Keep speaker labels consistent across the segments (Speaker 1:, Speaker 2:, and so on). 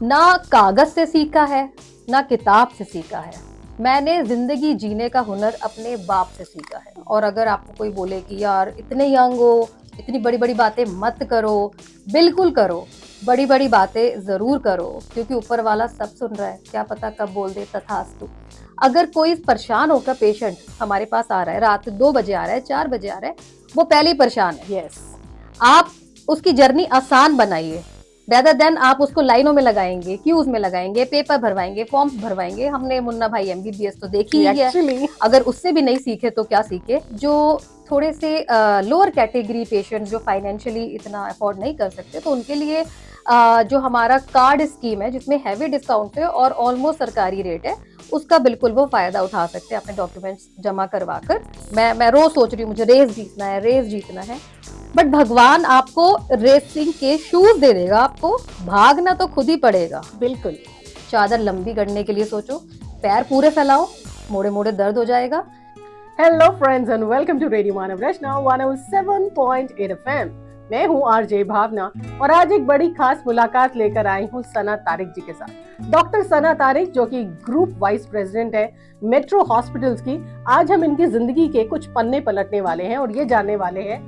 Speaker 1: ना कागज से सीखा है, ना किताब से सीखा है। मैंने जिंदगी जीने का हुनर अपने बाप से सीखा है। और अगर आपको कोई बोले कि यार इतने यंग हो, इतनी बड़ी बड़ी बातें मत करो, बिल्कुल करो, बड़ी बड़ी बातें जरूर करो, क्योंकि ऊपर वाला सब सुन रहा है। क्या पता कब बोल दे तथास्तु। अगर कोई परेशान होकर पेशेंट हमारे पास आ रहा है, रात 2 बजे आ रहा है, 4 बजे आ रहा है, वो पहले ही परेशान है।
Speaker 2: यस,
Speaker 1: आप उसकी जर्नी आसान बनाइए, रेदर देन आप उसको लाइनों में लगाएंगे, क्यूज में लगाएंगे, पेपर भरवाएंगे, फॉर्म्स भरवाएंगे। हमने मुन्ना भाई एमबीबीएस तो देखी ही है।
Speaker 2: एक्चुअली
Speaker 1: अगर उससे भी नहीं सीखे तो क्या सीखे। जो थोड़े से लोअर कैटेगरी पेशेंट्स जो फाइनेंशियली इतना अफोर्ड नहीं कर सकते, तो उनके लिए जो हमारा कार्ड स्कीम है जिसमें हैवी डिस्काउंट है और ऑलमोस्ट सरकारी रेट है, उसका बिल्कुल वो फायदा उठा सकते हैं अपने डॉक्यूमेंट्स जमा करवा कर। मैं रोज सोच रही हूँ मुझे रेस जीतना है, रेस जीतना है, बट भगवान आपको रेसिंग के शूज दे देगा, आपको भागना तो खुद ही पड़ेगा।
Speaker 2: बिल्कुल।
Speaker 1: चादर लंबी करने के लिए सोचो, पैर पूरे फैलाओ, मोड़े मोड़े दर्द हो जाएगा।
Speaker 2: Hello friends and welcome to radio Manav Rachna 107.8 FM। मैं हूं आरजे भावना और आज एक बड़ी खास मुलाकात लेकर आई हूं सना तारिक जी के साथ। डॉक्टर सना तारिक जो कि ग्रुप वाइस प्रेसिडेंट है मेट्रो हॉस्पिटल्स की। आज हम इनकी जिंदगी के कुछ पन्ने पलटने वाले हैं और ये जानने वाले हैं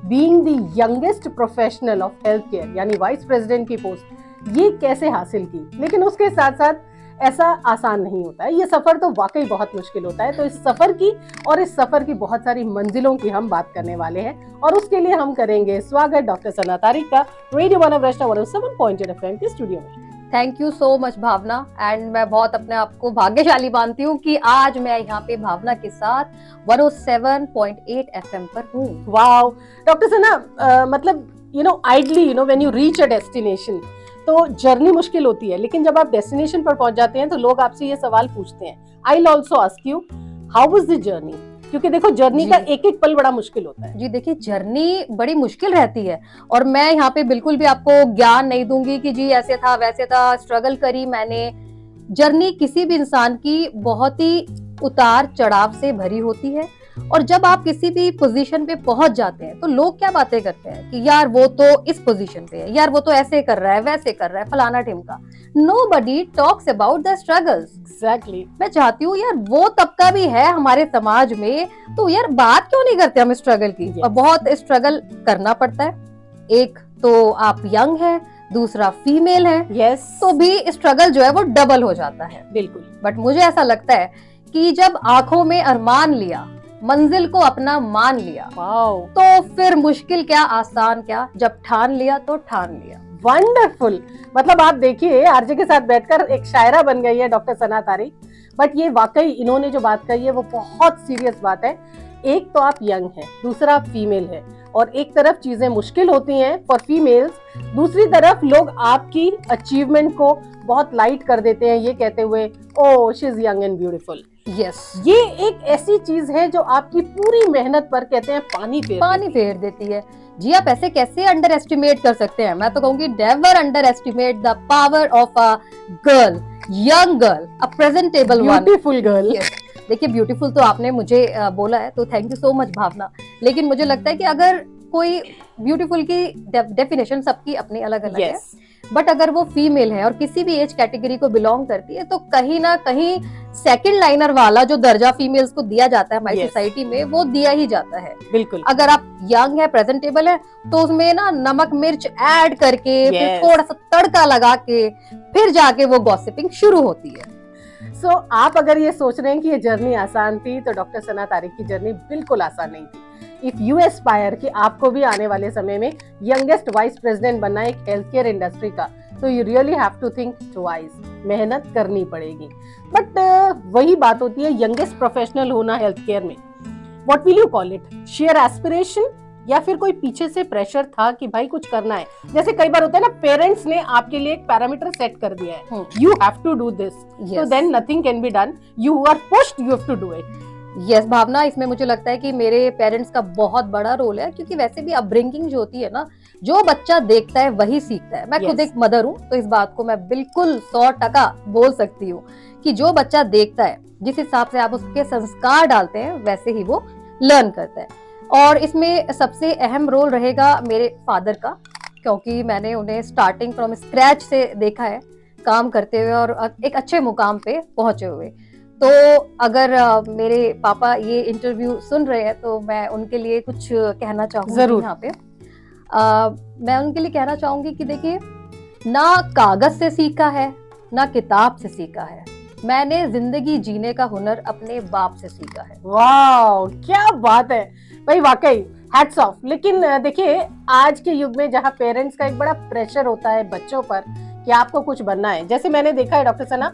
Speaker 2: being the youngest professional of health care, यानी वाइस प्रेसिडेंट की पोस्ट ये कैसे हासिल की। लेकिन उसके साथ साथ ऐसा आसान नहीं होता है, ये सफर तो वाकई बहुत मुश्किल होता है। तो इस सफर की और इस सफर की बहुत सारी मंजिलों की हम बात करने वाले हैं और उसके लिए हम करेंगे स्वागत डॉक्टर सना तारिक का रेडियो मानव रचना 107.8 FM के स्टूडियो में।
Speaker 1: Thank you so much Bhavna. And मैं बहुत अपने आप को भाग्यशाली मानती हूँ कि आज मैं यहाँ पे भावना के साथ 107.8 FM पर हूँ।
Speaker 2: वाओ डॉक्टर सना, मतलब ideally when you reach a destination तो जर्नी मुश्किल होती है, लेकिन जब आप डेस्टिनेशन पर पहुंच जाते हैं तो लोग आपसे ये सवाल पूछते हैं। I will also ask you how was the journey, क्योंकि देखो जर्नी का एक एक पल बड़ा मुश्किल होता है।
Speaker 1: जी देखिए, जर्नी बड़ी मुश्किल रहती है और मैं यहाँ पे बिल्कुल भी आपको ज्ञान नहीं दूंगी कि जी ऐसे था वैसे था। स्ट्रगल करी मैंने। जर्नी किसी भी इंसान की बहुत ही उतार चढ़ाव से भरी होती है और जब आप किसी भी पोजीशन पे पहुंच जाते हैं तो लोग क्या बातें करते हैं कि यार वो तो इस पोजीशन पे है, यार वो तो ऐसे कर रहा है, वैसे कर रहा है, फलाना ढिमका। Nobody talks about the struggles.
Speaker 2: Exactly.
Speaker 1: मैं चाहती हूँ यार वो तबका भी है हमारे समाज में, तो यार बात क्यों नहीं करते हम स्ट्रगल की। और बहुत स्ट्रगल करना पड़ता है। एक तो आप यंग है, दूसरा फीमेल है,
Speaker 2: यस,
Speaker 1: तो भी स्ट्रगल जो है वो डबल हो जाता है।
Speaker 2: बिल्कुल।
Speaker 1: बट मुझे ऐसा लगता है कि जब आंखों में अरमान लिया, मंजिल को अपना मान लिया,
Speaker 2: वाओ,
Speaker 1: तो फिर मुश्किल क्या आसान क्या, जब ठान लिया तो ठान लिया।
Speaker 2: वंडरफुल। मतलब आप देखिए आरजे के साथ बैठकर एक शायरा बन गई है डॉक्टर सना तारिक। बट ये वाकई इन्होंने जो बात कही है वो बहुत सीरियस बात है। एक तो आप यंग हैं, दूसरा आप फीमेल है, और एक तरफ चीजें मुश्किल होती हैं फॉर फीमेल्स, दूसरी तरफ लोग आपकी अचीवमेंट को बहुत लाइट कर देते हैं ये कहते हुए oh she is young and beautiful.
Speaker 1: Yes,
Speaker 2: ये एक ऐसी चीज है जो आपकी पूरी मेहनत पर कहते हैं पानी फेर
Speaker 1: देती है। जी आप ऐसे कैसे अंडर एस्टिमेट कर सकते हैं। मैं तो कहूंगी never under estimate the power of a girl, young girl, a presentable one,
Speaker 2: beautiful girl.
Speaker 1: देखिए ब्यूटीफुल तो आपने मुझे बोला है तो थैंक यू सो मच भावना। लेकिन मुझे लगता है कि अगर कोई ब्यूटीफुल की डेफिनेशन सबकी अपनी अलग अलग है, बट अगर वो फीमेल है और किसी भी एज कैटेगरी को बिलोंग करती है तो कहीं ना कहीं सेकंड लाइनर वाला जो दर्जा फीमेल्स को दिया जाता है हमारी सोसाइटी में, वो दिया ही जाता है।
Speaker 2: बिल्कुल।
Speaker 1: अगर आप यंग है, प्रेजेंटेबल है, तो उसमें ना नमक मिर्च ऐड करके फिर थोड़ा सा तड़का लगा के फिर जाके वो गॉसिपिंग शुरू होती है।
Speaker 2: सो आप अगर ये सोच रहे हैं कि ये जर्नी आसान थी, तो डॉक्टर सना तारिक की जर्नी बिल्कुल आसान नहीं थी। इफ यू एस्पायर कि आपको भी आने वाले समय में यंगेस्ट वाइस प्रेसिडेंट बनना है एक हेल्थ केयर इंडस्ट्री का, तो you really have to think twice, मेहनत करनी पड़ेगी। बट वही बात होती है यंगेस्ट प्रोफेशनल होना हेल्थ केयर में। What will you call it, share aspiration या फिर कोई पीछे से प्रेशर था कि भाई कुछ करना है। जैसे कई बार होता है ना, पेरेंट्स ने आपके लिए एक पैरामीटर सेट कर दिया है, you have to do this, so then nothing can be done, you are pushed, you have to do it.
Speaker 1: Yes Bhavna, इसमें मुझे लगता है कि मेरे पेरेंट्स का बहुत बड़ा रोल है, क्योंकि वैसे भी अपब्रिंगिंग जो होती है ना, जो बच्चा देखता है वही सीखता है। मैं खुद एक मदर हूँ तो इस बात को मैं बिल्कुल 100% बोल सकती हूँ कि जो बच्चा देखता है, जिस हिसाब से आप उसके संस्कार डालते हैं, वैसे ही वो लर्न करता है। और इसमें सबसे अहम रोल रहेगा मेरे फादर का, क्योंकि मैंने उन्हें स्टार्टिंग फ्रॉम स्क्रैच से देखा है। काम करते हुए और एक अच्छे मुकाम पे पहुंचे हुए। तो अगर मेरे पापा ये इंटरव्यू सुन रहे हैं तो मैं उनके लिए कुछ कहना चाहूंगी
Speaker 2: जरूर।
Speaker 1: यहाँ पे। मैं उनके लिए कहना चाहूंगी कि देखिए, ना कागज से सीखा है ना किताब से सीखा है, मैंने जिंदगी जीने का हुनर अपने बाप से सीखा है।
Speaker 2: वाह, क्या बात है भाई, वाकई हैट्स ऑफ। लेकिन देखिए, आज के युग में जहाँ पेरेंट्स का एक बड़ा प्रेशर होता है बच्चों पर कि आपको कुछ बनना है, जैसे मैंने देखा है डॉक्टर सना,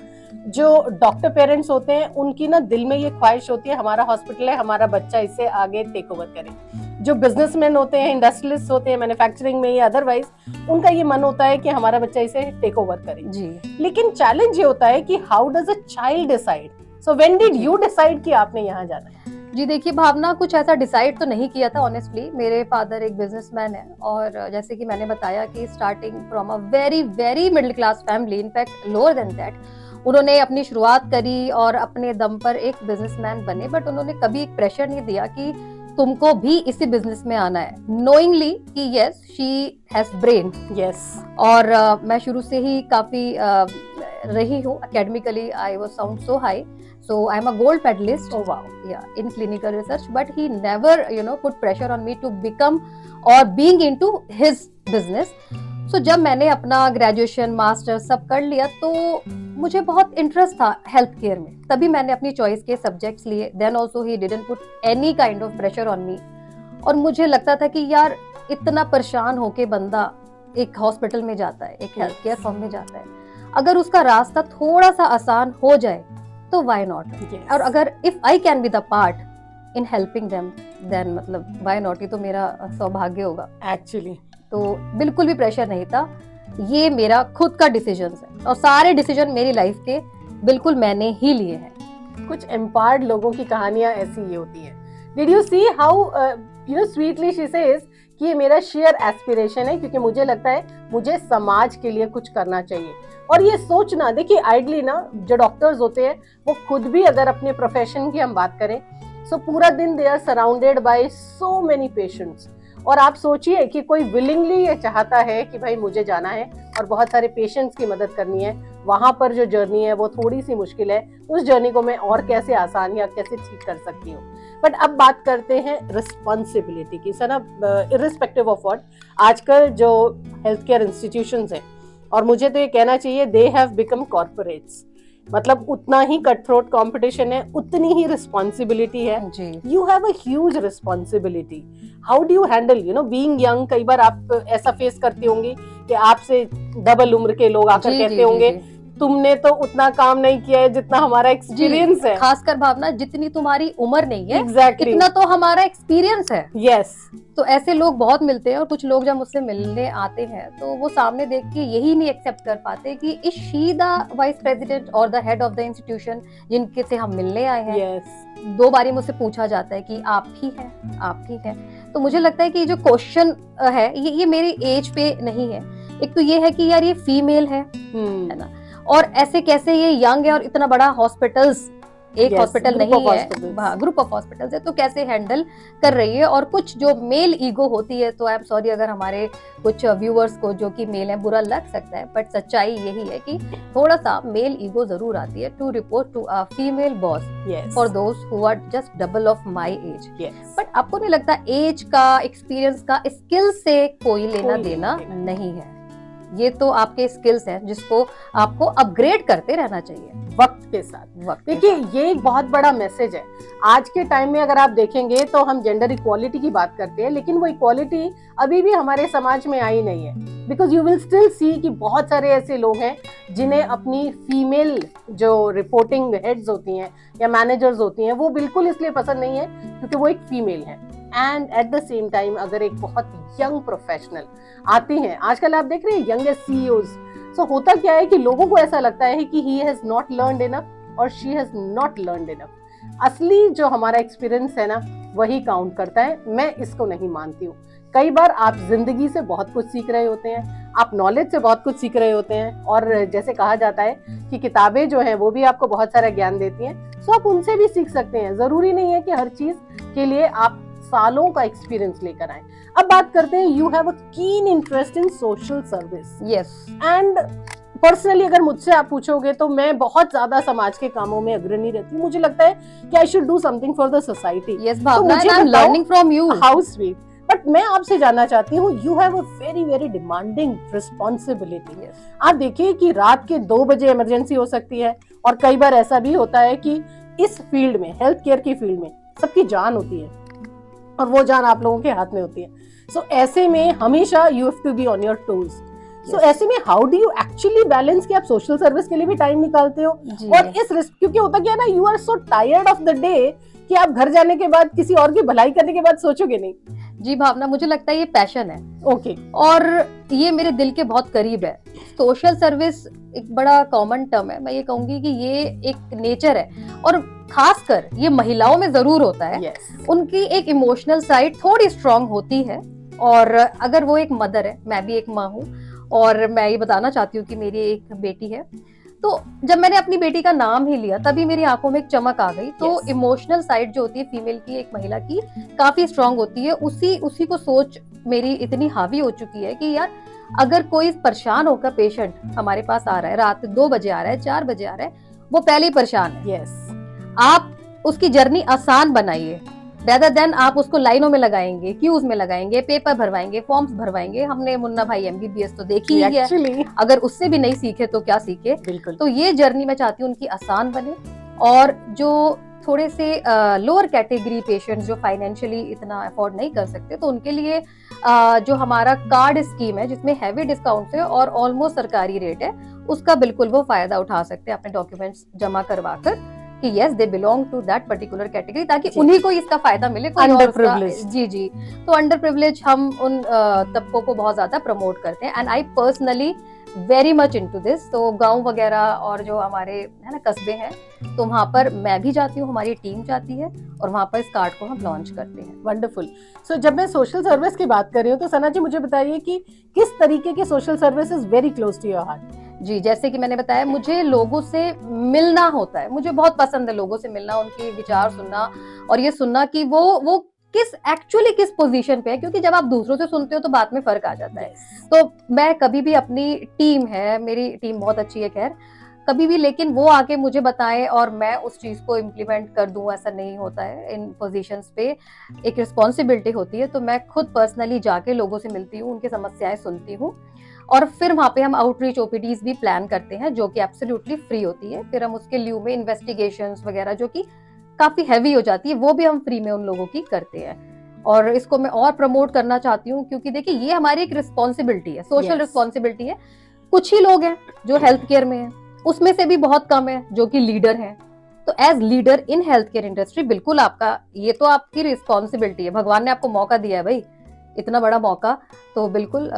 Speaker 2: जो डॉक्टर पेरेंट्स होते हैं उनकी ना दिल में ये ख्वाहिश होती है हमारा हॉस्पिटल है, हमारा बच्चा इसे आगे टेक ओवर करे। जो बिजनेसमैन होते हैं, इंडस्ट्रियलिस्ट होते हैं, मैन्युफैक्चरिंग में या अदरवाइज, उनका ये मन होता है कि हमारा बच्चा इसे टेक ओवर करे
Speaker 1: जी।
Speaker 2: लेकिन चैलेंज ये होता है कि how does a child decide? So when did you decide कि आपने यहाँ जाना है?
Speaker 1: जी देखिए भावना, कुछ ऐसा डिसाइड तो नहीं किया था ऑनेस्टली। मेरे फादर एक बिजनेसमैन है और जैसे कि मैंने बताया कि starting from a very very middle class family, in fact lower than that, उन्होंने अपनी शुरुआत करी और अपने दम पर एक बिजनेसमैन बने। बट उन्होंने कभी एक प्रेशर नहीं दिया कि तुमको भी इसी बिजनेस में आना है, नोइंगली कि yes she has brain.
Speaker 2: Yes.
Speaker 1: और मैं शुरू से ही काफी रही हूँ academically, I was sound so high, so I'm a gold medalist.
Speaker 2: Oh wow.
Speaker 1: Yeah, in clinical research, but he never put pressure on me to become or being into his business. So जब मैंने अपना graduation master सब कर लिया तो मुझे बहुत interest था हेल्थ केयर में, तभी मैंने अपनी चॉइस के सब्जेक्ट्स लिए। Then also he didn't put any kind of pressure on me. और मुझे लगता था कि यार, इतना परेशान होके बंदा एक हॉस्पिटल में जाता है, एक हेल्थ केयर फर्म में जाता है, अगर उसका रास्ता थोड़ा सा आसान हो जाए तो व्हाई नॉट।
Speaker 2: Yes.
Speaker 1: और अगर if I can be the part in helping them, then मतलब व्हाई नॉट, ही तो मेरा सौभाग्य होगा
Speaker 2: एक्चुअली।
Speaker 1: तो बिल्कुल भी प्रेशर नहीं था, ये मेरा खुद का डिसीजन है और सारे डिसीजन मेरी लाइफ के बिल्कुल मैंने ही लिए हैं।
Speaker 2: कुछ एम्पावर्ड लोगों की कहानियां ऐसी ही होती है। Did you see how sweetly she says कि ये मेरा शेयर एस्पिरेशन है, क्योंकि मुझे लगता है मुझे समाज के लिए कुछ करना चाहिए। और ये सोचना, देखिए आइडली ना, जो डॉक्टर्स होते हैं वो खुद भी, अगर अपने प्रोफेशन की हम बात करें, सो पूरा दिन they are surrounded by so many patients. और आप सोचिए कि कोई विलिंगली ये चाहता है कि भाई मुझे जाना है और बहुत सारे पेशेंट्स की मदद करनी है, वहां पर जो जर्नी है वो थोड़ी सी मुश्किल है, उस जर्नी को मैं और कैसे आसान या कैसे ठीक कर सकती हूँ। बट अब बात करते हैं रिस्पॉन्सिबिलिटी की। सर, इर्रिस्पेक्टिव ऑफ व्हाट, आजकल जो हेल्थ केयर इंस्टीट्यूशंस हैं, और मुझे तो ये कहना चाहिए दे हैव बिकम कॉर्पोरेट्स, मतलब उतना ही कट थ्रोट कॉम्पिटिशन है, उतनी ही रिस्पॉन्सिबिलिटी है
Speaker 1: जी।
Speaker 2: You have a huge responsibility. How do you handle being young? कई बार आप ऐसा फेस करती होंगी कि आपसे डबल उम्र के लोग आकर कहते होंगे तुमने तो उतना काम नहीं किया है जितना हमारा एक्सपीरियंस है।
Speaker 1: खासकर भावना, जितनी तुम्हारी उम्र नहीं है,
Speaker 2: Exactly.
Speaker 1: इतना तो हमारा एक्सपीरियंस है।
Speaker 2: यस।
Speaker 1: तो ऐसे लोग बहुत मिलते हैं और कुछ लोग जब मुझसे मिलने आते हैं तो वो सामने देख के यही नहीं एक्सेप्ट कर पाते कि is she the vice president और the head of the institution जिनके से हम मिलने आए हैं।
Speaker 2: यस।
Speaker 1: 2 बारी मुझसे पूछा जाता है कि आप ही हैं, आप ही हैं। तो मुझे लगता है कि जो क्वेश्चन है ये मेरी एज पे नहीं है। एक तो ये है कि यार ये फीमेल है ना, और ऐसे कैसे ये यंग है और इतना बड़ा हॉस्पिटल्स, एक हॉस्पिटल नहीं है, ग्रुप ऑफ हॉस्पिटल्स है, तो कैसे हैंडल कर रही है। और कुछ जो मेल ईगो होती है, तो आई एम सॉरी अगर हमारे कुछ व्यूअर्स को जो कि मेल है बुरा लग सकता है, बट सच्चाई यही है कि थोड़ा सा मेल ईगो जरूर आती है to report to a female boss for those who are just double of my age. But आपको नहीं लगता एज का, एक्सपीरियंस का, स्किल से कोई लेना देना नहीं है? ये तो आपके स्किल्स हैं जिसको आपको अपग्रेड करते रहना चाहिए
Speaker 2: वक्त के साथ। देखिए, ये एक बहुत बड़ा मैसेज है आज के टाइम में। अगर आप देखेंगे तो हम जेंडर इक्वालिटी की बात करते हैं, लेकिन वो इक्वालिटी अभी भी हमारे समाज में आई नहीं है। Because you will still see कि बहुत सारे ऐसे लोग हैं जिन्हें अपनी फीमेल जो रिपोर्टिंग हेड्स होती हैं या मैनेजर्स होती हैं वो बिल्कुल इसलिए पसंद नहीं है क्योंकि वो एक फीमेल है। And at the same time अगर एक बहुत यंग प्रोफेशनल आती हैं, आजकल आप देख रहे हैं यंगेस्ट सीईओज, सो होता क्या है कि लोगों को ऐसा लगता है कि he has not learned enough और she has not learned enough. असली जो हमारा एक्सपीरियंस है ना, वही काउंट करता है। मैं इसको नहीं मानती हूँ। कई बार आप जिंदगी से बहुत कुछ सीख रहे होते हैं, आप नॉलेज से बहुत कुछ सीख रहे होते हैं, और जैसे कहा जाता है कि किताबें जो हैं वो भी आपको बहुत सारा ज्ञान देती हैं, सो आप उनसे भी सीख सकते हैं। जरूरी नहीं है कि हर चीज के लिए आप सालों का एक्सपीरियंस लेकर आए। अब बात करते हैं, यू हैव अ कीन interest in social service.
Speaker 1: Yes.
Speaker 2: And personally अगर मुझसे आप पूछोगे तो मैं बहुत ज्यादा समाज के कामों में अग्रणी रहती हूँ। मुझे लगता है कि I should do something for the society.
Speaker 1: Yes Bhavna, I am learning from you.
Speaker 2: How sweet. But मैं आपसे जानना चाहती हूँ, you have a very very demanding responsibility. आप देखिए कि रात के 2 बजे इमरजेंसी हो सकती है, और कई बार ऐसा भी होता है कि इस फील्ड में, हेल्थ केयर की फील्ड में सबकी जान होती है, और वो जान आप लोगों के हाथ में होती है। सो ऐसे में हमेशा you have to be on your toes. So ऐसे में how do you actually balance कि आप सोशल सर्विस के लिए भी टाइम निकालते हो, और इस रिस्क, क्योंकि होता क्या है ना, you are so tired of the day कि आप घर जाने के बाद किसी और की भलाई करने के बाद सोचोगे नहीं।
Speaker 1: जी भावना, मुझे लगता है ये पैशन है।
Speaker 2: ओके।
Speaker 1: और ये मेरे दिल के बहुत करीब है। सोशल सर्विस एक बड़ा कॉमन टर्म है, मैं ये कहूंगी कि ये एक नेचर है, और खासकर ये महिलाओं में जरूर होता है। उनकी एक इमोशनल साइड थोड़ी स्ट्रांग होती है, और अगर वो एक मदर है, मैं भी एक माँ हूँ, और मैं ये बताना चाहती हूँ कि मेरी एक बेटी है, तो जब मैंने अपनी बेटी का नाम ही लिया तभी मेरी आंखों में एक चमक आ गई। तो इमोशनल साइड जो होती है फीमेल की, एक महिला की, काफी स्ट्रांग होती है। उसी को सोच मेरी इतनी हावी हो चुकी है कि यार, अगर कोई परेशान होकर पेशेंट हमारे पास आ रहा है, रात 2 बजे आ रहा है, 4 बजे आ रहा है, वो पहले ही परेशान है। आप उसकी जर्नी आसान बनाइए, रेदर देन आप उसको लाइनों में लगाएंगे, क्यूज में लगाएंगे, पेपर भरवाएंगे, फॉर्म्स भरवाएंगे। हमने मुन्ना भाई एमबीबीएस तो देखी ही है, अगर उससे भी नहीं सीखे तो क्या सीखे। बिल्कुल। तो ये जर्नी मैं चाहती हूँ उनकी आसान बने, और जो थोड़े से लोअर कैटेगरी पेशेंट्स जो फाइनेंशियली इतना अफोर्ड नहीं कर सकते, तो उनके लिए जो हमारा कार्ड स्कीम है जिसमें हैवी डिस्काउंट है और ऑलमोस्ट सरकारी रेट है, उसका बिल्कुल वो फायदा उठा सकते हैं अपने डॉक्यूमेंट्स जमा करवा कर कि yes they belong to that particular category, ताकि उन्हीं को इसका फायदा मिले। Under privilege. जी। तो अंडर प्रिविलेज हम उन तबकों को बहुत ज्यादा प्रमोट करते हैं, and I personally very much into this. तो गांव वगैरह और जो हमारे है ना कस्बे हैं, तो वहां पर मैं भी जाती हूँ, हमारी टीम जाती है, और वहां पर इस कार्ड को हम लॉन्च करते हैं।
Speaker 2: वंडरफुल। सो जब मैं सोशल सर्विस की बात कर रही हूँ, तो सना जी मुझे बताइए कि किस तरीके की social service is very close to your heart.
Speaker 1: जी, जैसे कि मैंने बताया, मुझे लोगों से मिलना होता है, मुझे बहुत पसंद है लोगों से मिलना, उनके विचार सुनना, और ये सुनना कि वो किस पोजीशन पे है, क्योंकि जब आप दूसरों से सुनते हो तो बात में फर्क आ जाता है। तो मैं कभी भी अपनी टीम है, मेरी टीम बहुत अच्छी है खैर, कभी भी लेकिन वो आके मुझे बताएं और मैं उस चीज को इम्प्लीमेंट कर दूं, ऐसा नहीं होता है। इन पोजीशंस पे एक रिस्पॉन्सिबिलिटी होती है, तो मैं खुद पर्सनली जाके लोगों से मिलती हूँ, उनकी समस्याएं सुनती हूँ, और फिर वहां पे हम आउटरीच ओपीडीज भी प्लान करते हैं जो कि एब्सोल्युटली फ्री होती है। फिर हम उसके ल्यू में इन्वेस्टिगेशंस वगैरह जो कि काफी हैवी हो जाती है, वो भी हम फ्री में उन लोगों की करते हैं। और इसको मैं और प्रमोट करना चाहती हूँ, क्योंकि देखिए ये हमारी एक रिस्पॉन्सिबिलिटी है, सोशल रिस्पॉन्सिबिलिटी है। कुछ ही लोग हैं जो हेल्थ केयर में हैं, उसमें से भी बहुत कम है जो कि लीडर हैं। तो as leader in health care industry, बिल्कुल आपका ये तो आपकी रिस्पॉन्सिबिलिटी है। भगवान ने आपको मौका दिया है भाई, इतना बड़ा मौका, तो बिल्कुल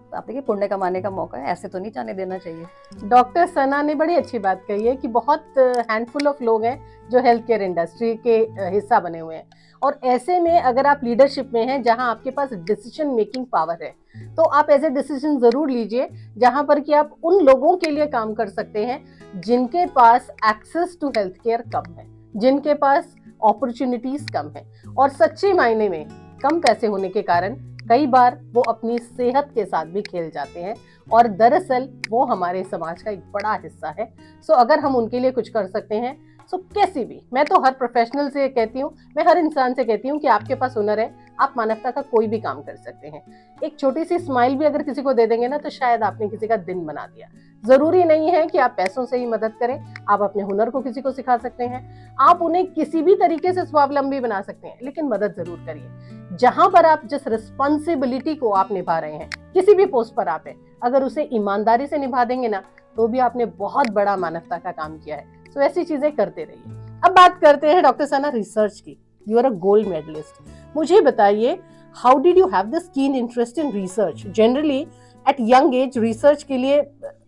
Speaker 1: आप देखिए पुण्य कमाने का मौका है, ऐसे तो नहीं जाने देना चाहिए।
Speaker 2: डॉक्टर सना ने बड़ी अच्छी बात कही है कि बहुत हैंडफुल ऑफ लोग हैं जो हेल्थ केयर इंडस्ट्री के हिस्सा बने हुए हैं, और ऐसे में अगर आप लीडरशिप में हैं जहां आपके पास डिसीजन मेकिंग पावर है, तो आप ऐसे डिसीजन जरूर लीजिए जहां पर कि आप उन लोगों के लिए काम कर सकते हैं जिनके पास access to health care cum है, जिनके पास अपॉर्चुनिटीज कम है, और सच्चे मायने में कम पैसे होने के कारण कई बार वो अपनी सेहत के साथ भी खेल जाते हैं, और दरअसल वो हमारे समाज का एक बड़ा हिस्सा है। सो अगर हम उनके लिए कुछ कर सकते हैं, सो कैसे भी, मैं तो हर प्रोफेशनल से कहती हूँ, मैं हर इंसान से कहती हूँ कि आपके पास हुनर है, आप मानवता का कोई भी काम कर सकते हैं। एक छोटी सी स्माइल भी अगर किसी को दे देंगे ना, तो शायद आपने किसी का दिन बना दिया। जरूरी नहीं है कि आप पैसों से ही मदद करें, आप अपने हुनर को किसी को सिखा सकते हैं, आप उन्हें किसी भी तरीके से स्वावलंबी बना सकते हैं, लेकिन मदद जरूर करिए। जहां पर आप जिस रिस्पॉन्सिबिलिटी को आप निभा रहे हैं, किसी भी पोस्ट पर आप हैं, अगर उसे ईमानदारी से निभा देंगे ना, तो भी आपने बहुत बड़ा मानवता का काम किया है। तो ऐसी चीजें करते रहिए। अब बात करते हैं डॉक्टर सना रिसर्च की। You are a gold medallist. मुझे बताइए, how did you have this keen interest in research? Generally at young age research के लिए,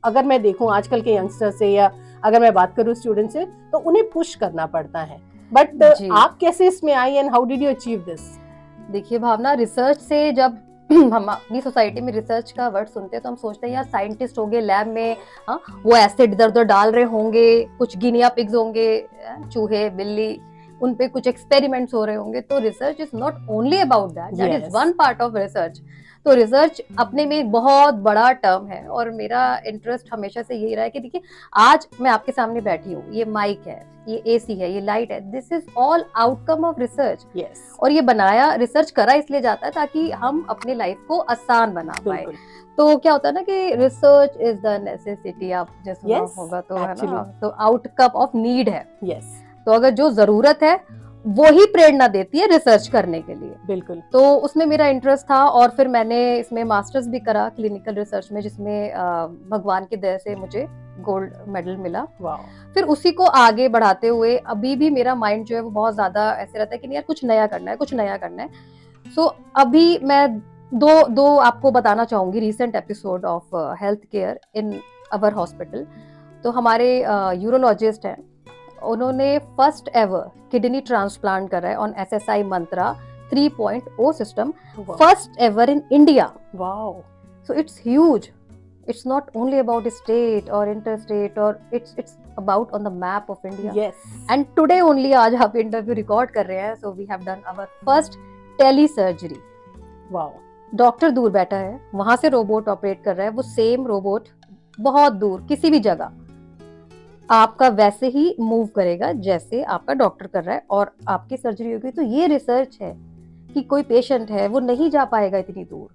Speaker 2: अगर मैं देखूं आजकल के यंगस्टर से, या अगर मैं बात करूं स्टूडेंट से, तो उन्हें पुश करना पड़ता है। बट आप कैसे इसमें आई and how did you achieve this?
Speaker 1: देखिए भावना, रिसर्च से जब हम अपनी सोसाइटी में रिसर्च का वर्ड सुनते हैं तो हम सोचते हैं यार साइंटिस्ट होंगे लैब में, हाँ वो एसिड इधर उधर डाल रहे होंगे, कुछ गिनिया पिग्स होंगे, चूहे बिल्ली, उन पे कुछ एक्सपेरिमेंट्स हो रहे होंगे। तो research is not only about that, that is one part of research. तो रिसर्च अपने में एक बहुत बड़ा टर्म है और मेरा इंटरेस्ट हमेशा से यही रहा है कि देखिए आज मैं आपके सामने बैठी हूँ, ये माइक है, ये एसी है, ये लाइट है, this is all outcome of research.
Speaker 2: Yes,
Speaker 1: और ये बनाया, रिसर्च करा इसलिए जाता है ताकि हम अपने लाइफ को आसान बना पाए।
Speaker 2: बिल्कुल।
Speaker 1: तो क्या होता है ना कि रिसर्च इज द नेसेसिटी, आप जैसे सुना
Speaker 2: Yes,
Speaker 1: होगा तो है ना,
Speaker 2: actually.
Speaker 1: तो आउटकम ऑफ नीड है।
Speaker 2: यस,
Speaker 1: तो अगर जो जरूरत है वो ही प्रेरणा देती है रिसर्च करने के लिए।
Speaker 2: बिल्कुल।
Speaker 1: तो उसमें मेरा इंटरेस्ट था और फिर मैंने इसमें मास्टर्स भी करा क्लिनिकल रिसर्च में, जिसमें भगवान की दया से मुझे गोल्ड मेडल मिला।
Speaker 2: वाओ,
Speaker 1: फिर उसी को आगे बढ़ाते हुए अभी भी मेरा माइंड जो है वो बहुत ज्यादा ऐसे रहता है कि नहीं यार कुछ नया करना है, कुछ नया करना है। सो अभी मैं दो आपको बताना चाहूंगी recent episode of health care in our hospital. तो हमारे यूरोलॉजिस्ट हैं, उन्होंने फर्स्ट एवर किडनी ट्रांसप्लांट करा है on SSI Mantra 3.0 system, first ever in India.
Speaker 2: Wow,
Speaker 1: so it's huge, it's not only about state or interstate, or it's about on the map of India.
Speaker 2: Yes,
Speaker 1: And today only आज आप interview record कर रहे हैं, so we have done our first tele surgery.
Speaker 2: Wow,
Speaker 1: doctor दूर बैठा है, वहां से रोबोट ऑपरेट कर रहा है, वो सेम रोबोट बहुत दूर किसी भी जगह आपका वैसे ही मूव करेगा जैसे आपका डॉक्टर कर रहा है और आपकी सर्जरी होगी। तो ये रिसर्च है कि कोई पेशेंट है वो नहीं जा पाएगा इतनी दूर,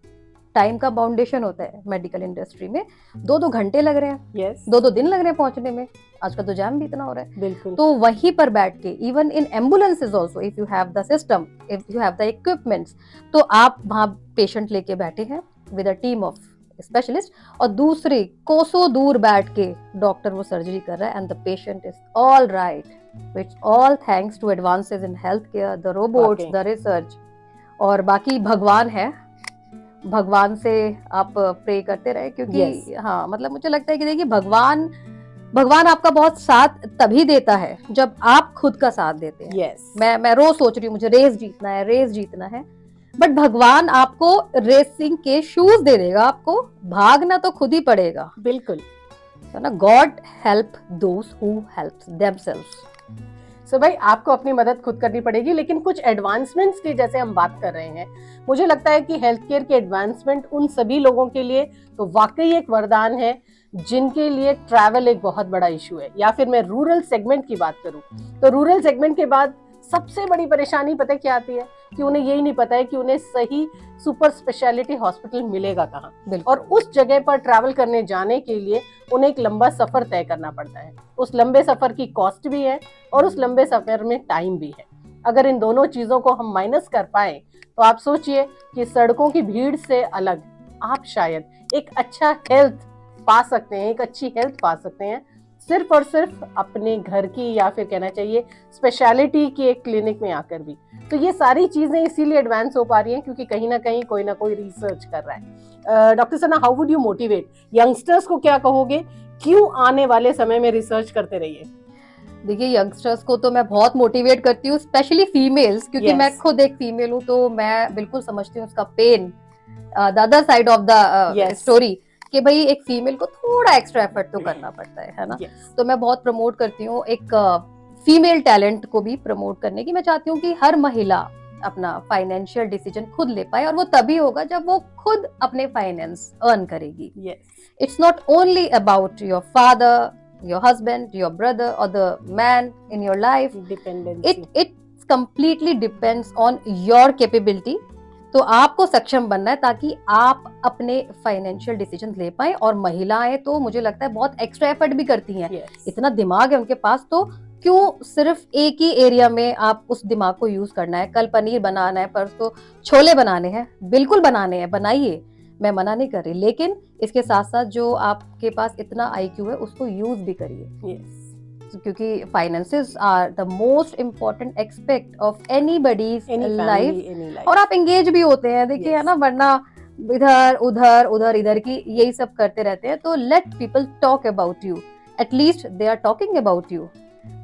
Speaker 1: टाइम का बाउंडेशन होता है मेडिकल इंडस्ट्री में, 2-2 घंटे लग रहे हैं,
Speaker 2: यस,
Speaker 1: 2-2 दिन लग रहे हैं पहुंचने में, आजकल तो जाम भी इतना हो रहा है।
Speaker 2: बिल्कुल।
Speaker 1: तो वहीं पर बैठ के even in ambulances also, if you have the system, if you have the equipments, तो आप वहां पेशेंट लेके बैठे हैं with a team of specialist, और दूसरे कोसों दूर बैठ के डॉक्टर वो सर्जरी कर रहा है and the patient is all right. It's all thanks to advances in health care, the robots, the research, और बाकी भगवान है, भगवान से आप प्रे करते रहे क्योंकि
Speaker 2: Yes.
Speaker 1: हाँ मतलब मुझे लगता है कि देखिए भगवान आपका बहुत साथ तभी देता है जब आप खुद का साथ देते हैं।
Speaker 2: यस,
Speaker 1: मैं रोज सोच रही हूँ मुझे रेस जीतना है, बट भगवान आपको रेसिंग के शूज दे देगा, आपको भागना तो खुद ही पड़ेगा,
Speaker 2: बिल्कुल।
Speaker 1: है ना। God help those who helps themselves.
Speaker 2: So भाई आपको अपनी मदद खुद करनी पड़ेगी, लेकिन कुछ एडवांसमेंट्स की जैसे हम बात कर रहे हैं, मुझे लगता है कि हेल्थ केयर के एडवांसमेंट उन सभी लोगों के लिए तो वाकई एक वरदान है जिनके लिए ट्रैवल एक बहुत बड़ा इशू है। या फिर मैं रूरल सेगमेंट की बात करूं तो रूरल सेगमेंट के बाद सबसे बड़ी परेशानी पता है क्या आती है कि उन्हें यही नहीं पता है कि उन्हें सही सुपर स्पेशलिटी हॉस्पिटल मिलेगा कहाँ, और उस जगह पर ट्रैवल करने जाने के लिए उन्हें एक लंबा सफर तय करना पड़ता है। उस लंबे सफर की कॉस्ट भी है और उस लंबे सफर में टाइम भी है। अगर इन दोनों चीजों को हम माइनस कर पाए तो आप सोचिए कि सड़कों की भीड़ से अलग आप शायद एक अच्छा हेल्थ पा सकते हैं, एक अच्छी हेल्थ पा सकते हैं सिर्फ और सिर्फ अपने घर की, या फिर कहना चाहिए स्पेशलिटी की एक क्लिनिक में आकर भी। तो ये सारी चीजें इसीलिए एडवांस हो पा रही हैं क्योंकि कहीं ना कोई रिसर्च कर रहा है। Doctor Sana, how would you motivate youngsters को, क्या कहोगे, क्यों आने वाले समय में रिसर्च करते रहिए?
Speaker 1: देखिए यंगस्टर्स को तो मैं बहुत मोटिवेट करती हूँ, स्पेशली फीमेल्स, क्योंकि
Speaker 2: Yes.
Speaker 1: मैं खुद एक फीमेल हूँ, तो मैं बिल्कुल समझती हूँ उसका pain, the other side of the
Speaker 2: Yes.
Speaker 1: Story, कि भाई एक फीमेल को थोड़ा एक्स्ट्रा एफर्ट तो करना पड़ता है ना।
Speaker 2: Yes.
Speaker 1: तो मैं बहुत प्रमोट करती हूँ एक फीमेल टैलेंट को भी प्रमोट करने की। मैं चाहती हूँ कि हर महिला अपना फाइनेंशियल डिसीजन खुद ले पाए, और वो तभी होगा जब वो खुद अपने फाइनेंस अर्न करेगी।
Speaker 2: Yes.
Speaker 1: It's not only about your father, your husband, your brother, or the man in your life.
Speaker 2: Dependency.
Speaker 1: It completely depends on your capability. तो आपको सक्षम बनना है ताकि आप अपने फाइनेंशियल डिसीजन ले पाए। और महिलाएं तो मुझे लगता है बहुत एक्स्ट्रा एफर्ट भी करती हैं।
Speaker 2: Yes.
Speaker 1: इतना दिमाग है उनके पास, तो क्यों सिर्फ एक ही एरिया में आप उस दिमाग को यूज करना है। कल पनीर बनाना है, परसों छोले बनाने हैं, बिल्कुल बनाने हैं, बनाइए, मैं मना नहीं कर रही, लेकिन इसके साथ साथ जो आपके पास इतना IQ है उसको यूज भी करिए।
Speaker 2: Yes.
Speaker 1: क्योंकि finances are the most important aspect of anybody's
Speaker 2: Any family,
Speaker 1: life.
Speaker 2: any life.
Speaker 1: और आप एंगेज भी होते हैं, देखिए
Speaker 2: Yes.
Speaker 1: है ना, वरना इधर की यही सब करते रहते हैं। तो let people talk about you, at least they are talking about you.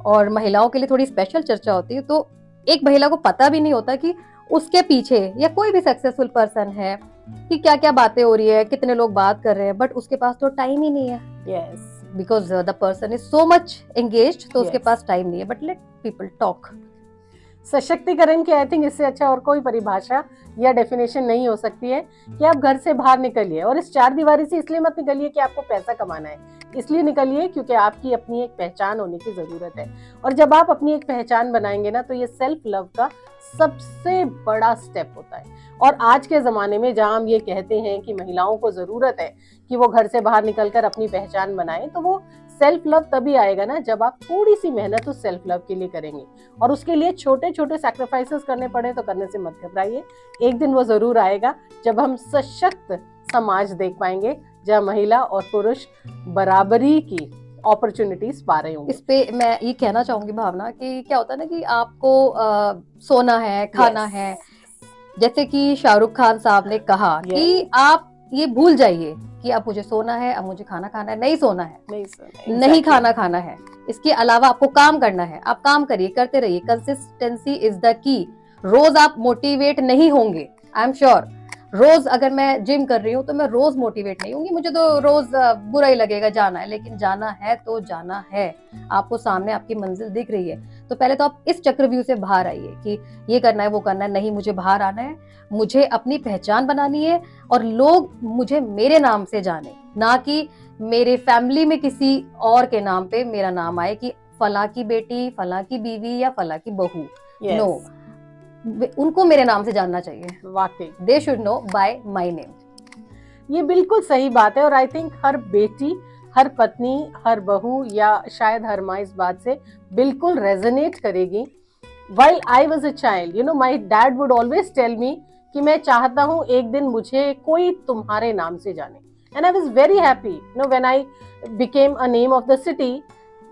Speaker 1: और महिलाओं के लिए थोड़ी स्पेशल चर्चा होती है, तो एक महिला को पता भी नहीं होता कि उसके पीछे या कोई भी सक्सेसफुल पर्सन है कि क्या क्या बातें हो रही है, कितने लोग बात कर रहे हैं, बट उसके पास तो टाइम ही नहीं है।
Speaker 2: Yes.
Speaker 1: Because the person is so much engaged, तो उसके
Speaker 2: Yes.
Speaker 1: पास टाइम नहीं है। But let people talk.
Speaker 2: सशक्तिकरण की आई थिंक इससे अच्छा और कोई परिभाषा या डेफिनेशन नहीं हो सकती है कि आप घर से बाहर निकलिए, और इस चार दीवारी से इसलिए मत निकलिए कि आपको पैसा कमाना है, इसलिए निकलिए क्योंकि आपकी अपनी एक पहचान होने की जरूरत है। और जब आप अपनी एक पहचान बनाएंगे ना, तो ये सेल्फ लव का सबसे बड़ा स्टेप होता है। और आज के ज़माने में जहाँ हम ये कहते हैं कि महिलाओं को ज़रूरत है कि वो घर से बाहर निकलकर अपनी पहचान बनाएं, तो वो सेल्फ लव तभी आएगा ना जब आप थोड़ी सी मेहनत उस सेल्फ लव के लिए करेंगे, और उसके लिए छोटे छोटे सैक्रिफाइसेस करने पड़े तो करने से मत घबराइए। एक दिन वो ज़रूर आएगा जब हम सशक्त समाज देख पाएंगे, जहाँ महिला और पुरुष बराबरी की अपॉर्चुनिटीज पा रहे होंगे।
Speaker 1: इस पे मैं ये कहना चाहूंगी भावना कि क्या होता है ना कि आपको सोना है, खाना
Speaker 2: Yes.
Speaker 1: है, जैसे कि शाहरुख खान साहब ने कहा
Speaker 2: Yes.
Speaker 1: कि आप ये भूल जाइए कि अब मुझे सोना है, अब मुझे खाना खाना है, नहीं सोना है, नहीं खाना खाना है, इसके अलावा आपको काम करना है। आप काम करिए, करते रहिए, कंसिस्टेंसी इज द की। रोज आप मोटिवेट नहीं होंगे, आई एम श्योर। रोज अगर मैं जिम कर रही हूँ तो मैं रोज मोटिवेट नहीं होंगी, मुझे तो रोज बुरा ही लगेगा जाना है, लेकिन जाना है तो जाना है। आपको सामने आपकी मंजिल दिख रही है, तो पहले तो आप इस चक्रव्यूह से बाहर आइए कि ये करना है, वो करना है। नहीं, मुझे बाहर आना है, मुझे अपनी पहचान बनानी है, और लोग मुझे मेरे नाम से जाने, ना कि मेरे फैमिली में किसी और के नाम पे मेरा नाम आए कि फला की बेटी, फला की बीवी या फला की बहू। नो, उनको मेरे नाम से जानना चाहिए।
Speaker 2: वाकई
Speaker 1: they should know by my name.
Speaker 2: ये बिल्कुल सही बात है, और आई थिंक हर बेटी, हर पत्नी, हर बहू या शायद हर माँ इस बात से बिल्कुल रेजोनेट करेगी। While I was a child, you know, my dad would always tell me कि मैं चाहता हूँ एक दिन मुझे कोई तुम्हारे नाम से जाने, and I was very happy, you know, when I became a name of the city।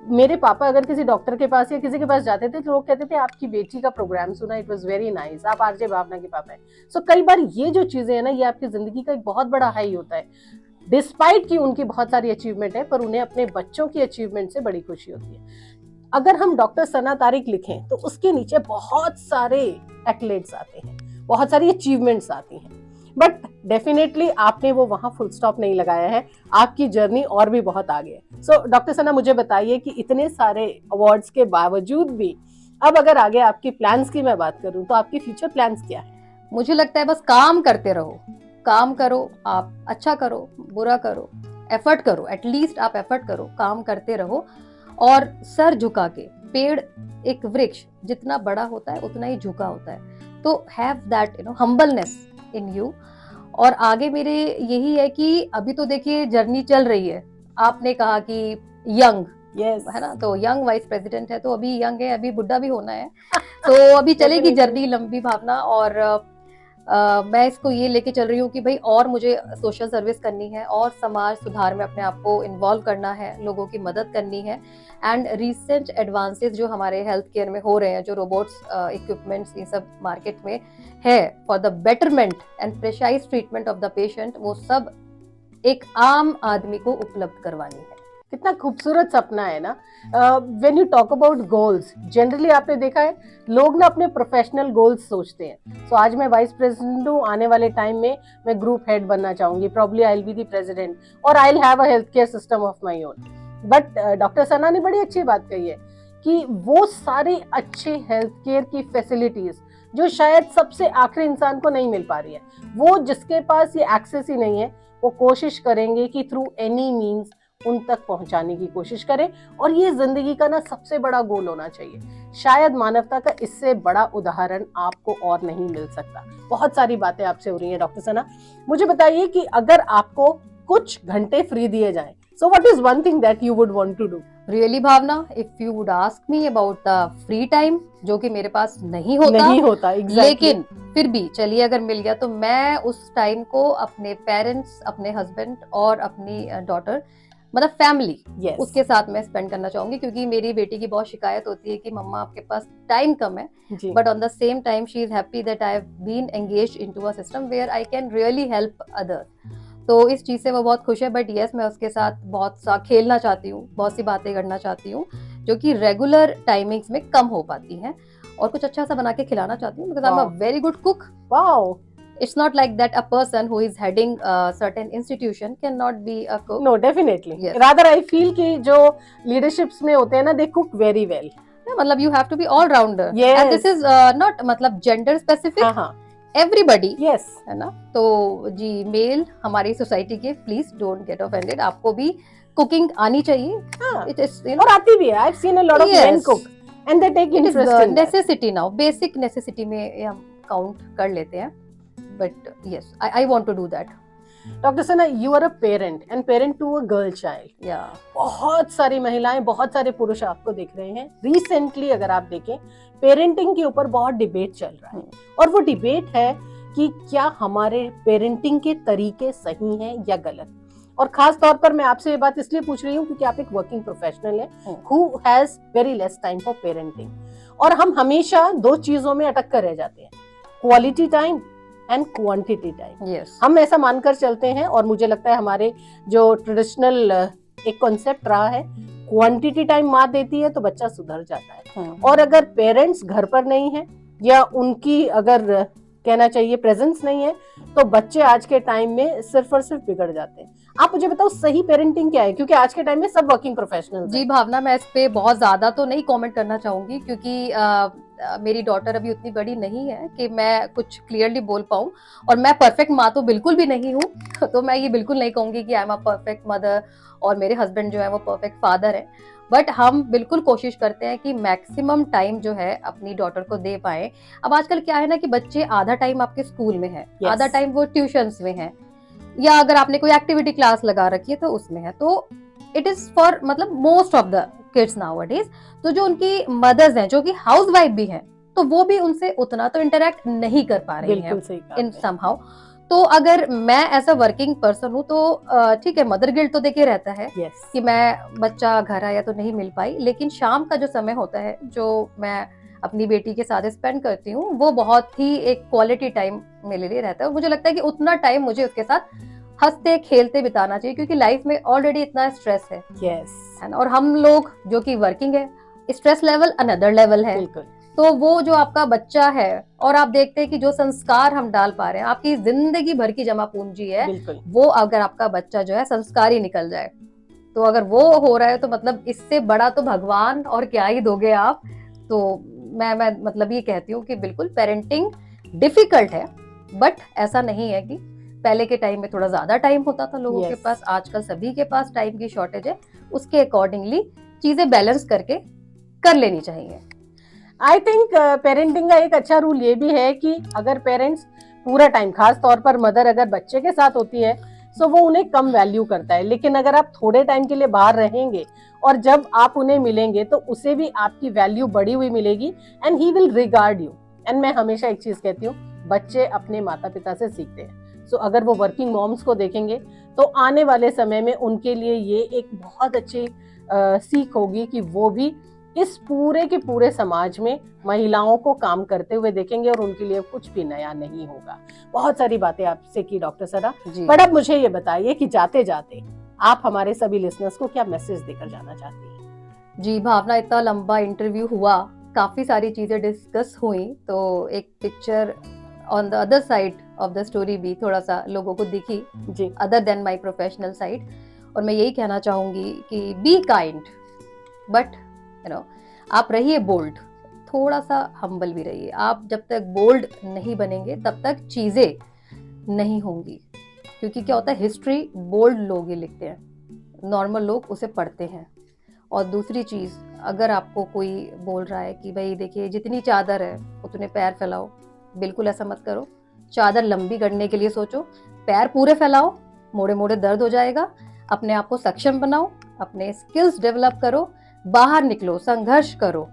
Speaker 2: मेरे पापा अगर किसी डॉक्टर के पास या किसी के पास जाते थे तो लोग कहते थे आपकी बेटी का प्रोग्राम सुना, इट वाज वेरी नाइस, आप आरजे भावना के पापा हैं। सो कई बार ये जो चीजें हैं ना, ये आपकी जिंदगी का एक बहुत बड़ा हाई होता है। डिस्पाइट कि उनकी बहुत सारी अचीवमेंट है, पर उन्हें अपने बच्चों की अचीवमेंट से बड़ी खुशी होती है। अगर हम डॉक्टर सना तारिक लिखें तो उसके नीचे बहुत सारे एक्लेट्स आते हैं, बहुत सारी अचीवमेंट्स आती हैं, बट डेफिनेटली आपने वो वहां फुल स्टॉप नहीं लगाया है, आपकी जर्नी और भी बहुत आगे है। सो डॉक्टर सना, मुझे बताइए कि इतने सारे अवार्ड्स के बावजूद भी अब अगर आगे आपकी प्लान्स की मैं बात करूं तो आपकी फ्यूचर प्लान्स क्या है?
Speaker 1: मुझे लगता है बस काम करते रहो, काम करो, आप अच्छा करो, बुरा करो, एफर्ट करो, एटलीस्ट आप एफर्ट करो, काम करते रहो, और सर झुका के। पेड़, एक वृक्ष जितना बड़ा होता है उतना ही झुका होता है, तो have that humbleness in you. और आगे मेरे यही है कि अभी तो देखिए जर्नी चल रही है, आपने कहा कि यंग,
Speaker 2: yes.
Speaker 1: है ना, तो यंग वाइस प्रेसिडेंट है, तो अभी यंग है, अभी बुढ़ा भी होना है, तो अभी चलेगी जर्नी लंबी भावना। और मैं इसको ये लेके चल रही हूँ कि भाई और मुझे सोशल सर्विस करनी है, और समाज सुधार में अपने आप को इन्वॉल्व करना है, लोगों की मदद करनी है। एंड रिसेंट एडवांसेस जो हमारे हेल्थ केयर में हो रहे हैं, जो रोबोट्स, इक्विपमेंट्स, ये सब मार्केट में है for the betterment and precise treatment of the patient, वो सब एक आम आदमी को उपलब्ध करवानी है।
Speaker 2: कितना खूबसूरत सपना है ना। When you talk about goals, generally आपने देखा है लोग ना अपने प्रोफेशनल गोल्स सोचते हैं। सो आज मैं वाइस प्रेसिडेंट हूँ, आने वाले टाइम में मैं ग्रुप हेड बनना चाहूंगी, probably I will be the president, और I will have a health care system of my own. But doctor Sana ने बड़ी अच्छी बात कही है कि वो सारे अच्छे हेल्थ केयर की फैसिलिटीज जो शायद सबसे आखिरी इंसान को नहीं मिल पा रही है, वो जिसके पास ये एक्सेस ही नहीं है, वो कोशिश करेंगे कि थ्रू एनी मीन्स उन तक पहुंचाने की कोशिश करें। और ये जिंदगी का ना सबसे बड़ा गोल होना चाहिए। शायद मानवता का इससे बड़ा उदाहरण आपको और नहीं मिल सकता। बहुत सारी बातें आपसे हो रही हैं डॉक्टर सना, मुझे बताइए कि अगर आपको कुछ घंटे फ्री दिए जाएं, so what is one thing that you would want to do?
Speaker 1: Really Bhavna, if you would ask me about the free time, जो कि मेरे पास नहीं होता
Speaker 2: exactly.
Speaker 1: लेकिन फिर भी चलिए अगर मिल गया तो मैं उस टाइम को अपने पेरेंट्स, अपने हस्बैंड और अपनी डॉटर, मतलब फैमिली,
Speaker 2: yes.
Speaker 1: उसके साथ मैं स्पेंड करना चाहूंगी। क्योंकि मेरी बेटी की बहुत शिकायत होती है कि मम्मा आपके पास टाइम कम है, but on the same time she is happy that I have been engaged into a system where I can really help others. तो इस चीज से वो बहुत खुश है। बट यस, मैं उसके साथ बहुत सा खेलना चाहती हूँ, बहुत सी बातें करना चाहती हूँ जो कि रेगुलर टाइमिंग्स में कम हो पाती हैं, और कुछ अच्छा सा बना के खिलाना चाहती हूँ, because I am a very good cook.
Speaker 2: Wow,
Speaker 1: it's not like that a person who is heading a certain institution cannot be a cook.
Speaker 2: No, definitely.
Speaker 1: Yes.
Speaker 2: Rather I feel कि जो leaderships में होते हैं ना, they cook very well.
Speaker 1: मतलब you have to be all rounder.
Speaker 2: Yes.
Speaker 1: And this is not मतलब gender specific.
Speaker 2: हाँ,
Speaker 1: everybody,
Speaker 2: yes.
Speaker 1: है ना? तो जी मेल हमारी सोसाइटी के, प्लीज डोंट गेट ऑफेंडेड, आपको भी कुकिंग आनी चाहिए.
Speaker 2: हाँ,
Speaker 1: It is, you know,
Speaker 2: और आती भी है. I've seen a lot of men
Speaker 1: yes,
Speaker 2: cook and they take
Speaker 1: it is
Speaker 2: interest in that.
Speaker 1: necessity now, basic necessity में ये हम काउंट कर लेते हैं. But yes, I want to do that.
Speaker 2: Doctor Sana, you are a parent and parent to a girl child.
Speaker 1: Yeah.
Speaker 2: बहुत सारी महिलाएं, बहुत सारे पुरुष आपको देख रहे हैं. रिसेंटली अगर आप देखें, पेरेंटिंग के ऊपर बहुत डिबेट चल रहा है, और वो डिबेट है कि क्या हमारे पेरेंटिंग के तरीके सही हैं या गलत. और खास तौर पर मैं आपसे ये बात इसलिए पूछ रही हूँ क्योंकि आप एक वर्किंग प्रोफेशनल हैं who has very less time for parenting, और हम हमेशा दो चीजों में अटक कर रह जाते हैं, quality time and quantity time.
Speaker 1: Yes.
Speaker 2: हम ऐसा मानकर चलते हैं, और मुझे लगता है हमारे जो ट्रेडिशनल एक कॉन्सेप्ट रहा है, क्वांटिटी टाइम माँ देती है तो बच्चा सुधर जाता है. और अगर पेरेंट्स घर पर नहीं है या उनकी अगर कहना चाहिए प्रेजेंस नहीं है, तो बच्चे आज के टाइम में सिर्फ और सिर्फ बिगड़ जाते हैं. आप मुझे बताओ सही पेरेंटिंग क्या है, क्योंकि आज के टाइम में सब वर्किंग प्रोफेशनल्स
Speaker 1: जी भावना, मैं इस पे बहुत ज्यादा तो नहीं कमेंट करना चाहूंगी, क्योंकि मेरी डॉटर अभी उतनी बड़ी नहीं है कि मैं कुछ क्लियरली बोल पाऊं, और मैं परफेक्ट माँ तो बिल्कुल भी नहीं हूँ. तो मैं ये बिल्कुल नहीं कहूंगी कि I am a perfect mother और मेरे हस्बैंड जो है वो परफेक्ट फादर है. बट हम बिल्कुल कोशिश करते हैं कि मैक्सिमम टाइम जो है अपनी डॉटर को दे पाए. अब आजकल क्या है ना कि बच्चे आधा टाइम आपके स्कूल में है,
Speaker 2: Yes.
Speaker 1: आधा टाइम वो ट्यूशंस में है, या अगर आपने कोई एक्टिविटी क्लास लगा रखी है तो उसमें है. तो इट इज फॉर मतलब most of the kids nowadays, तो जो उनकी मदर्स हैं जो कि हाउस वाइफ भी हैं, तो वो भी उनसे उतना तो इंटरेक्ट नहीं कर पा रही हैं इन समहाउ. तो अगर मैं एज अ वर्किंग पर्सन हूँ तो ठीक है, मदर गिल्ट तो देखिए रहता है कि मैं बच्चा घर आया तो नहीं मिल पाई, लेकिन शाम का जो समय होता है जो मैं अपनी बेटी के साथ स्पेंड करती हूँ वो बहुत ही एक क्वालिटी टाइम मेरे लिए रहता है. मुझे लगता है कि उतना टाइम मुझे उसके साथ हंसते खेलते बिताना चाहिए, क्योंकि लाइफ में ऑलरेडी इतना स्ट्रेस है. है ना? और हम लोग जो कि वर्किंग है, स्ट्रेस लेवल अनदर लेवल है. तो वो जो आपका बच्चा है, और आप देखते हैं कि जो संस्कार हम डाल पा रहे हैं, आपकी जिंदगी भर की जमा पूंजी है, वो अगर आपका बच्चा जो है संस्कारी निकल जाए, तो अगर वो हो रहा है तो मतलब इससे बड़ा तो भगवान और क्या ही दोगे आप. तो मैं मतलब ये कहती हूँ कि बिल्कुल पेरेंटिंग डिफिकल्ट है, बट ऐसा नहीं है कि पहले के टाइम में थोड़ा ज्यादा टाइम होता था लोगों के पास, आजकल सभी के पास टाइम की शॉर्टेज है. उसके अकॉर्डिंगली चीजें बैलेंस करके कर लेनी चाहिए.
Speaker 2: आई थिंक पेरेंटिंग का एक अच्छा रूल ये भी है कि अगर पेरेंट्स पूरा टाइम, खास तौर पर मदर अगर बच्चे के साथ होती है, तो वो उन्हें कम वैल्यू करता है. लेकिन अगर आप थोड़े टाइम के लिए बाहर रहेंगे और जब आप उन्हें मिलेंगे तो उसे भी आपकी वैल्यू बढ़ी हुई मिलेगी, and he will regard you. And मैं हमेशा एक चीज कहती हूँ, बच्चे अपने माता पिता से सीखते हैं. सो अगर वो वर्किंग मॉम्स को देखेंगे तो आने वाले समय में उनके लिए ये एक बहुत अच्छी सीख होगी कि वो भी इस पूरे के पूरे समाज में महिलाओं को काम करते हुए देखेंगे, और उनके लिए कुछ भी नया नहीं होगा. बहुत सारी बातें आपसे की डॉक्टर सना, पर अब मुझे ये बताइए कि जाते जाते आप हमारे सभी लिसनर्स को क्या मैसेज देकर जाना चाहती हैं?
Speaker 1: जी भावना, इतना लंबा इंटरव्यू हुआ, काफी सारी चीजें डिस्कस हुई, तो एक picture on the other side of the story भी थोड़ा सा लोगों को दिखी जी, other than my professional side. और मैं यही कहना चाहूंगी कि be kind, but you know आप रहिए बोल्ड, थोड़ा सा हम्बल भी रहिए. आप जब तक बोल्ड नहीं बनेंगे तब तक चीजें नहीं होंगी, क्योंकि क्या होता है, हिस्ट्री बोल्ड लोग ही लिखते हैं, नॉर्मल लोग उसे पढ़ते हैं. और दूसरी चीज, अगर आपको कोई बोल रहा है कि भाई देखिए जितनी चादर है उतने पैर फैलाओ, बिल्कुल ऐसा मत करो. चादर लंबी करने के लिए सोचो, पैर पूरे फैलाओ, मोड़े मोड़े दर्द हो जाएगा. अपने आप को सक्षम बनाओ, अपने स्किल्स डेवलप करो, बाहर निकलो, संघर्ष करो,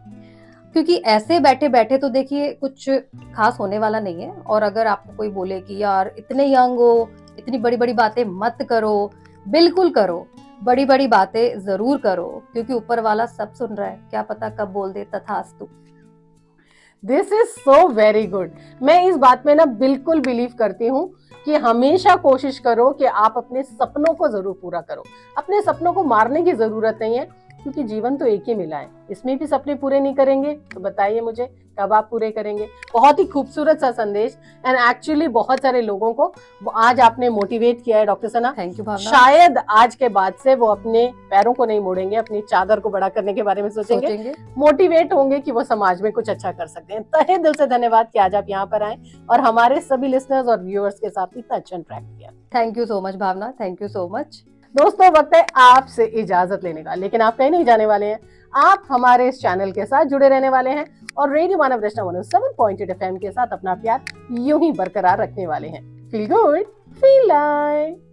Speaker 1: क्योंकि ऐसे बैठे बैठे तो देखिए कुछ खास होने वाला नहीं है. और अगर आपको कोई बोले कि यार इतने यंग हो, इतनी बड़ी बड़ी बातें मत करो, बिल्कुल करो, बड़ी बड़ी बातें जरूर करो, क्योंकि ऊपर वाला सब सुन रहा है, क्या पता कब बोल दे तथास्तु.
Speaker 2: This is so very good. मैं इस बात में ना बिल्कुल बिलीव करती हूँ कि हमेशा कोशिश करो कि आप अपने सपनों को जरूर पूरा करो. अपने सपनों को मारने की जरूरत नहीं है, क्योंकि जीवन तो एक ही मिला है, इसमें भी सपने पूरे नहीं करेंगे तो बताइए मुझे कब आप पूरे करेंगे। बहुत ही खूबसूरत सा संदेश एंड एक्चुअली बहुत सारे लोगों को आज आपने मोटिवेट किया है डॉक्टर सना।
Speaker 1: थैंक यू भावना।
Speaker 2: शायद आज के बाद से वो अपने पैरों को नहीं मोड़ेंगे, अपनी चादर को बड़ा करने के बारे में सोचेंगे, मोटिवेट होंगे कि वो समाज में कुछ अच्छा कर सकते हैं। तहे दिल से धन्यवाद कि आज आप यहाँ पर आए और हमारे सभी लिसनर्स और व्यूअर्स के साथ इतना अच्छा इंटरेक्ट किया।
Speaker 1: Thank you so much Bhavna, thank you so much.
Speaker 2: दोस्तों वक्त है आपसे इजाजत लेने का, लेकिन आप कहीं नहीं जाने वाले हैं। आप हमारे इस चैनल के साथ जुड़े रहने वाले हैं और रेडियो मानव रचना 107.8 FM के साथ अपना प्यार यूं ही बरकरार रखने वाले हैं। Feel good, feel like.